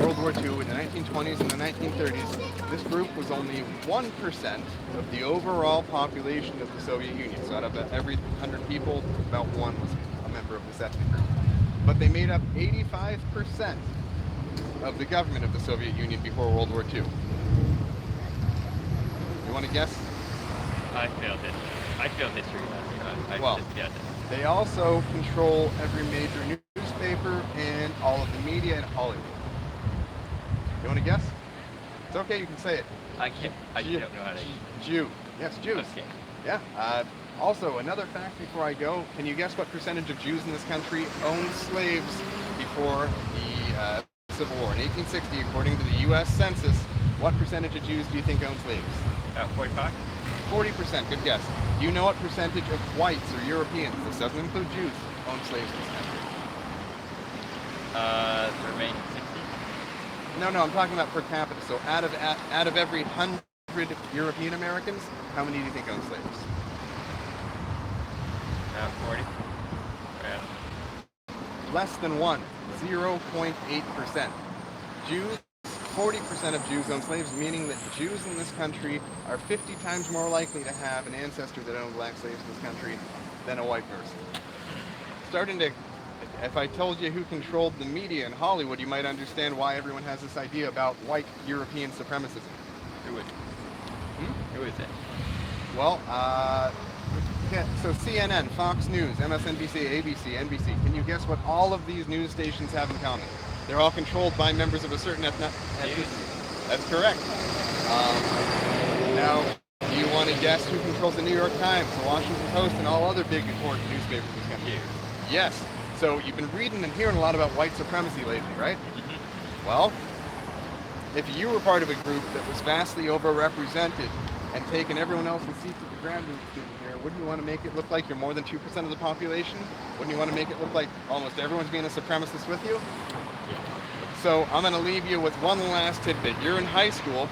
World War II, in the 1920s and the 1930s, this group was only 1% of the overall population of the Soviet Union. So out of every 100 people, about one was a member of this ethnic group. But they made up 85% of the government of the Soviet Union before World War II. You want to guess? I failed it. I failed history last year. Well, just failed it. They also control every major newspaper and all of the media in Hollywood. You want to guess? It's okay, you can say it. I can't. I Jew. don't know how to. Jew. Yes, Jews. Okay. Yeah. Also, another fact before I go, can you guess what percentage of Jews in this country owned slaves before the Civil War? In 1860, according to the U.S. Census, what percentage of Jews do you think owned slaves? 45? 40%, good guess. Do you know what percentage of whites or Europeans, this doesn't include Jews, own slaves in this country? The remaining 60? No, I'm talking about per capita. So out of every 100 European Americans, how many do you think own slaves? 40? Yeah. Less than one, 0.8%. Jews 40% of Jews own slaves, meaning that Jews in this country are 50 times more likely to have an ancestor that owned black slaves in this country than a white person. Starting to, if I told you who controlled the media in Hollywood, you might understand why everyone has this idea about white European supremacism. Who is it? Hmm? Who is it? Well, so CNN, Fox News, MSNBC, ABC, NBC. Can you guess what all of these news stations have in common? They're all controlled by members of a certain ethnicity. That's correct. Now, do you want to guess who controls the New York Times, the Washington Post, and all other big important newspapers in this country? Yes. So you've been reading and hearing a lot about white supremacy lately, right? Well, if you were part of a group that was vastly overrepresented and taken everyone else's seats at the graduate student here, wouldn't you want to make it look like you're more than 2% of the population? Wouldn't you want to make it look like almost everyone's being a supremacist with you? So I'm going to leave you with one last tidbit. You're in high school.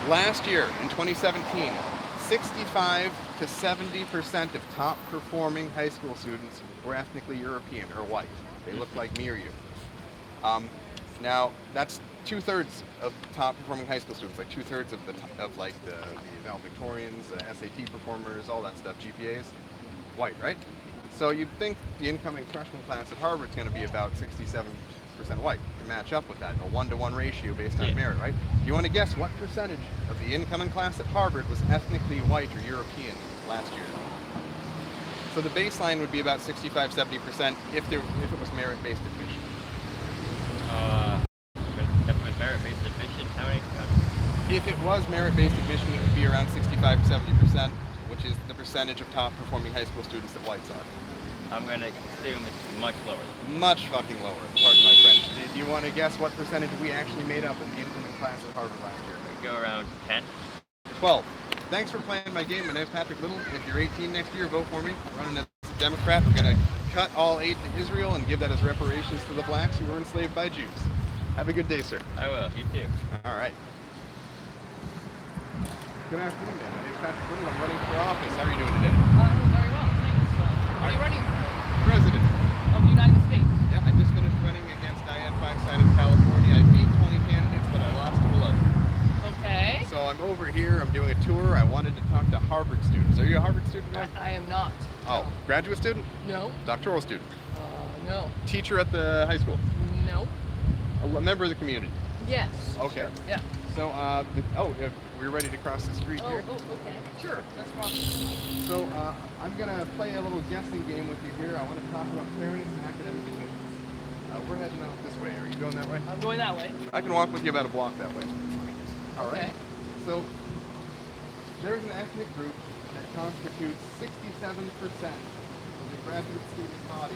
Last year, in 2017, 65 to 70% of top performing high school students were ethnically European or white. They look like me or you. Now, that's 2/3 of top performing high school students, like 2/3 of the valedictorians, SAT performers, all that stuff, GPAs, white, right? So you'd think the incoming freshman class at Harvard is going to be about 67% white to match up with that, a 1-to-1 ratio based on merit, right? Do you want to guess what percentage of the incoming class at Harvard was ethnically white or European last year? So the baseline would be about 65-70% if it was merit-based admission. That was merit-based admission. How many? If it was merit-based admission, it would be around 65-70%, which is the percentage of top-performing high school students that whites are. I'm gonna assume it's much lower. Much fucking lower, pardon my French. Do you want to guess what percentage we actually made up in the incoming class at Harvard last year? We go around 10. 12. Thanks for playing my game. My name's Patrick Little. If you're 18 next year, vote for me. I'm running as a Democrat. We're going to cut all aid to Israel and give that as reparations to the blacks who were enslaved by Jews. Have a good day, sir. I will. You too. All right. Good afternoon, man. My name's Patrick Little. I'm running for office. How are you doing today? Very well, thanks. What are you running for? President. Of the United States? Yeah, I just finished running against Dianne Feinstein in California. I beat 20 candidates, but I lost to 11. Okay. So I'm over here. I'm doing a tour. I wanted to talk to Harvard students. Are you a Harvard student, man? I am not. Oh, graduate student? No. Doctoral student? No. Teacher at the high school? No. A member of the community? Yes. Okay. Sure. Yeah. So, we're ready to cross the street here. Okay. Sure. That's fine. So, I'm going to play a little guessing game with you here. I want to talk about fairness and academic admissions. We're heading out this way. Are you going that way? I'm going that way. I can walk with you about a block that way. All right. Okay. So, there's an ethnic group that constitutes 67% of the graduate student body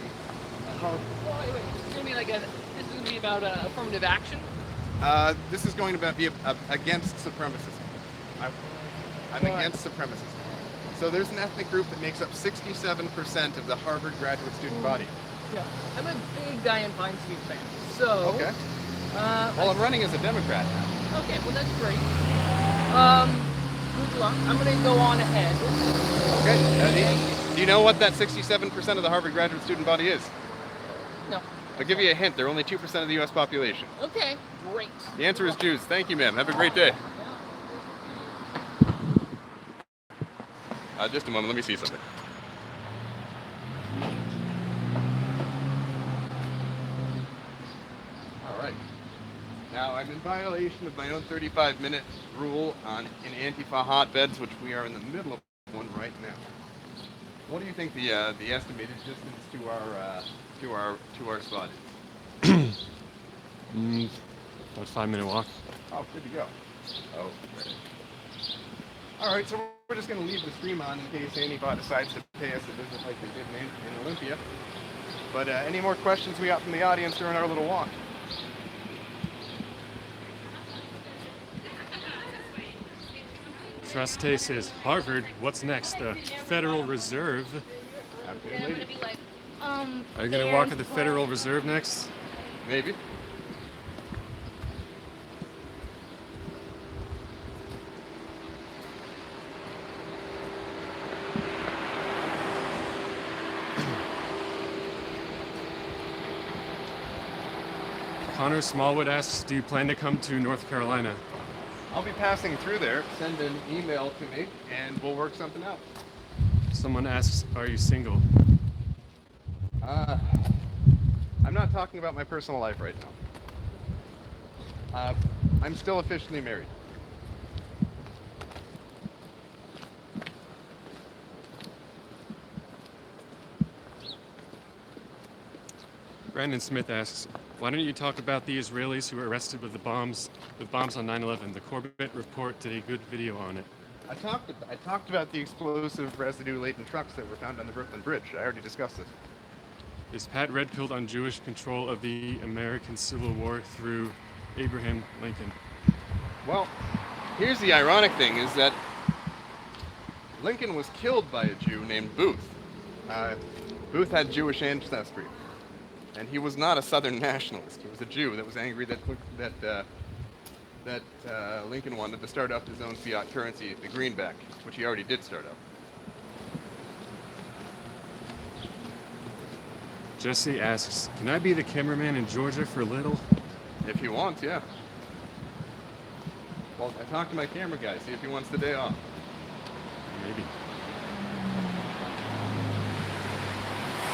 at Harvard. Wait. This is gonna be this is gonna be about affirmative action. This is going to be against supremacism. I'm against supremacism. So there's an ethnic group that makes up 67% of the Harvard graduate student body. Yeah. I'm a big Dianne Feinstein fan. So. Okay. Well, I'm running as a Democrat now. Okay. Well, that's great. Good luck. I'm gonna go on ahead. Okay. Do you know what that 67% of the Harvard graduate student body is? No. I'll give you a hint. They're only 2% of the U.S. population. Okay. Great. The answer is Jews. Thank you, ma'am. Have a great day. Just a moment. Let me see something. All right. Now, I'm in violation of my own 35-minute rule in Antifa hotbeds, which we are in the middle of one right now. What do you think the estimated distance to our spot is? About a 5-minute walk. Oh, good to go. Oh. All right, so we're just going to leave the stream on in case Antifa decides to pay us a visit like they did in Olympia. But any more questions we got from the audience during our little walk? Truste says, Harvard, what's next? The Federal Reserve. After lady. Are you going to walk at the Federal Reserve next? Maybe. Connor Smallwood asks, do you plan to come to North Carolina? I'll be passing through there. Send an email to me, and we'll work something out. Someone asks, are you single? I'm not talking about my personal life right now. I'm still officially married. Brandon Smith asks, why don't you talk about the Israelis who were arrested with bombs on 9/11? The Corbett report did a good video on it. I talked about the explosive residue-laden trucks that were found on the Brooklyn Bridge. I already discussed this. Is Pat red-pilled on Jewish control of the American Civil War through Abraham Lincoln? Well, here's the ironic thing, is that Lincoln was killed by a Jew named Booth. Booth had Jewish ancestry, and he was not a Southern nationalist. He was a Jew that was angry that Lincoln wanted to start up his own fiat currency, the greenback, which he already did start up. Jesse asks, can I be the cameraman in Georgia for a little? If he wants, yeah. Well, I talked to my camera guy, see if he wants the day off. Maybe.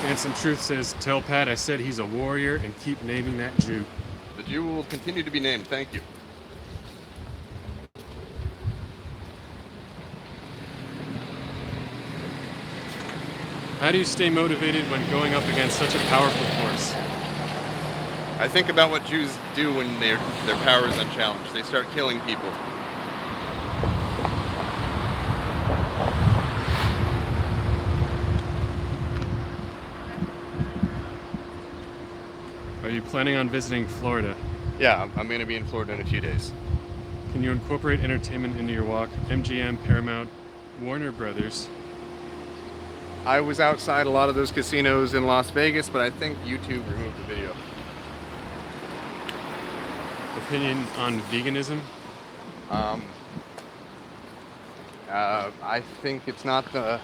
Phantom Truth says, tell Pat I said he's a warrior and keep naming that Jew. The Jew will continue to be named, thank you. How do you stay motivated when going up against such a powerful force? I think about what Jews do when their power is unchallenged. They start killing people. Are you planning on visiting Florida? Yeah, I'm going to be in Florida in a few days. Can you incorporate entertainment into your walk? MGM, Paramount, Warner Brothers. I was outside a lot of those casinos in Las Vegas, but I think YouTube removed the video. Opinion on veganism? I think it's not the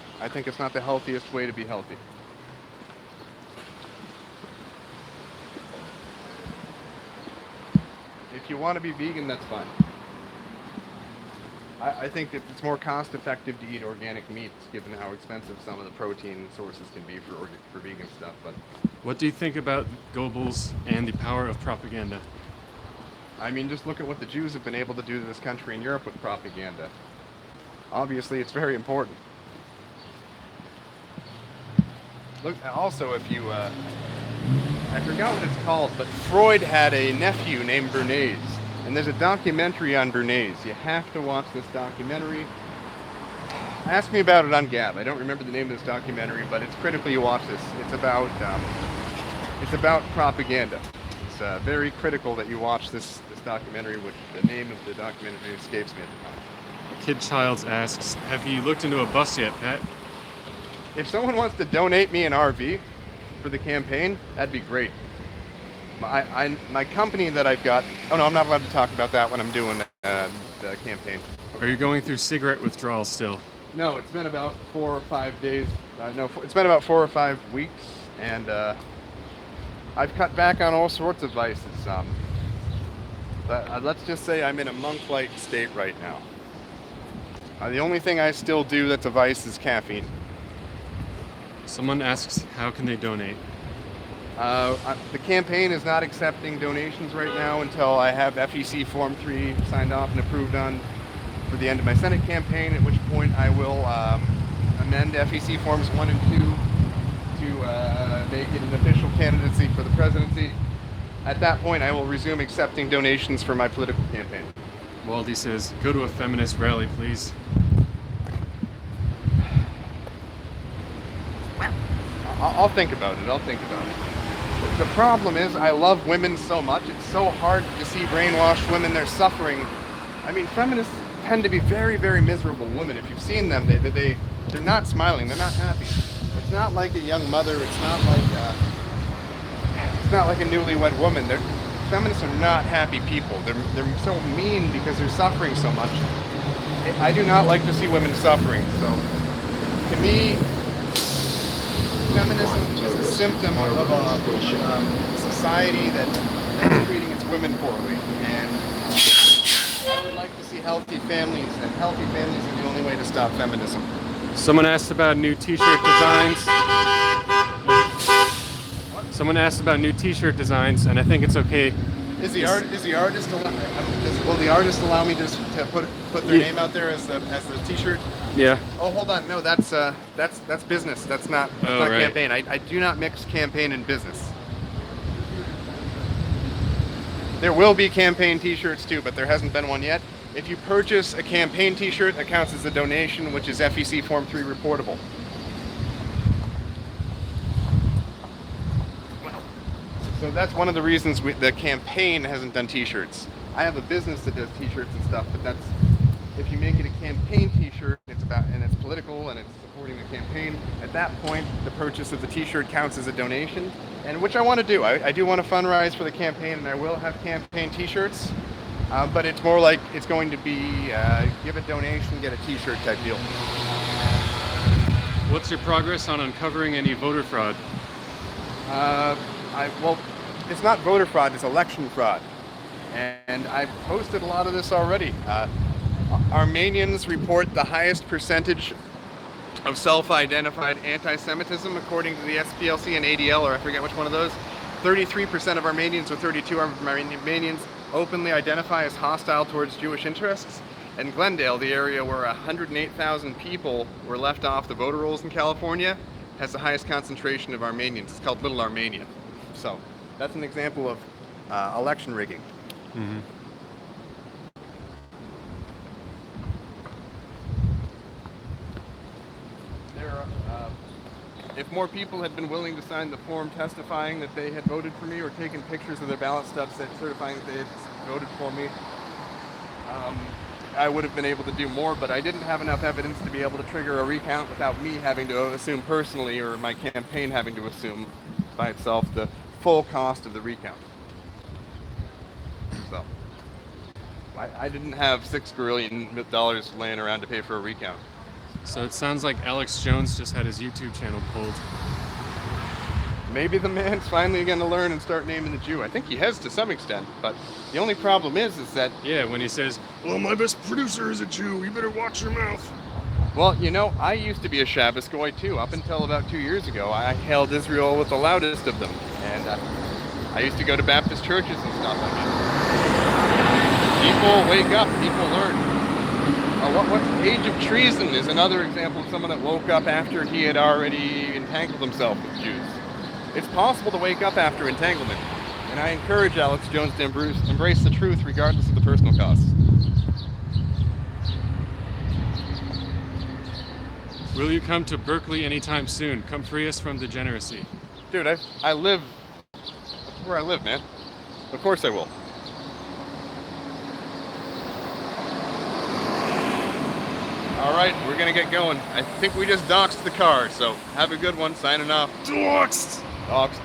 healthiest way to be healthy. If you want to be vegan, that's fine. I think that it's more cost effective to eat organic meats, given how expensive some of the protein sources can be for vegan stuff. But What do you think about Goebbels and the power of propaganda? I mean, just look at what the Jews have been able to do to this country and Europe with propaganda. Obviously, it's very important. Look, also, if you, I forgot what it's called, but Freud had a nephew named Bernays. And there's a documentary on Bernays. You have to watch this documentary. Ask me about it on Gab. I don't remember the name of this documentary, but it's critical you watch this. It's about propaganda. It's very critical that you watch this documentary, which the name of the documentary escapes me at the time. Kid Childs asks, have you looked into a bus yet, Pat? If someone wants to donate me an RV for the campaign, that'd be great. My company that I've got... Oh no, I'm not allowed to talk about that when I'm doing the campaign. Are you going through cigarette withdrawal still? No, it's been about 4 or 5 days. It's been about 4 or 5 weeks, and I've cut back on all sorts of vices. Let's just say I'm in a monk-like state right now. The only thing I still do that's a vice is caffeine. Someone asks, how can they donate? The campaign is not accepting donations right now until I have FEC Form 3 signed off and approved on for the end of my Senate campaign, at which point I will amend FEC Forms 1 and 2 to make it an official candidacy for the presidency. At that point, I will resume accepting donations for my political campaign. Waldy says, go to a feminist rally, please. I'll think about it. The problem is I love women so much. It's so hard to see brainwashed women. They're suffering. I mean, feminists tend to be very, very miserable women. If you've seen them, they're not smiling. They're not happy. It's not like a young mother. It's not like a newlywed woman. Feminists are not happy people. They're so mean because they're suffering so much. I do not like to see women suffering. So, to me, feminism is a symptom of a society that that's treating its women poorly. And I would like to see healthy families, and healthy families are the only way to stop feminism. Someone asked about new T-shirt designs. Someone asked about new T-shirt designs, and I think it's okay. Is the artist will the artist allow me to put their Yeah. name out there as the T-shirt? Yeah. Oh, hold on. No, that's business. That's not Oh, right. campaign. I do not mix campaign and business. There will be campaign T-shirts too, but there hasn't been one yet. If you purchase a campaign T-shirt, that counts as a donation, which is FEC Form 3 reportable. So that's one of the reasons the campaign hasn't done T-shirts. I have a business that does T-shirts and stuff, but that's if you make it a campaign T-shirt, and it's political and it's supporting the campaign. At that point, the purchase of the T-shirt counts as a donation, and which I want to do. I do want to fundraise for the campaign, and I will have campaign T-shirts, but it's more like it's going to be give a donation, get a T-shirt type deal. What's your progress on uncovering any voter fraud? Well, it's not voter fraud, it's election fraud. And I've posted a lot of this already. Armenians report the highest percentage of self-identified anti-Semitism according to the SPLC and ADL, or I forget which one of those. 33% of Armenians, or 32% of Armenians, openly identify as hostile towards Jewish interests. And Glendale, the area where 108,000 people were left off the voter rolls in California, has the highest concentration of Armenians. It's called Little Armenia. So that's an example of election rigging. Mm-hmm. If more people had been willing to sign the form testifying that they had voted for me, or taken pictures of their ballot stubs certifying that they had voted for me, I would have been able to do more, but I didn't have enough evidence to be able to trigger a recount without me having to assume personally, or my campaign having to assume by itself, the full cost of the recount. So I didn't have $6 trillion laying around to pay for a recount. So it sounds like Alex Jones just had his YouTube channel pulled. Maybe the man's finally going to learn and start naming the Jew. I think he has to some extent, but the only problem is that, Yeah, when he says, "Well, my best producer is a Jew, you better watch your mouth." well, you know, I used to be a Shabbos goy too. Up until about 2 years ago, I hailed Israel with the loudest of them, and I used to go to Baptist churches and stuff. I mean, people wake up, people learn. What's Age of Treason is another example of someone that woke up after he had already entangled himself with Jews. It's possible to wake up after entanglement, and I encourage Alex Jones to embrace the truth regardless of the personal costs. Will you come to Berkeley anytime soon? Come free us from degeneracy. Dude, I live where I live, man. Of course I will. All right, we're gonna get going. I think we just doxed the car, so have a good one. Signing off. Doxed! Doxed.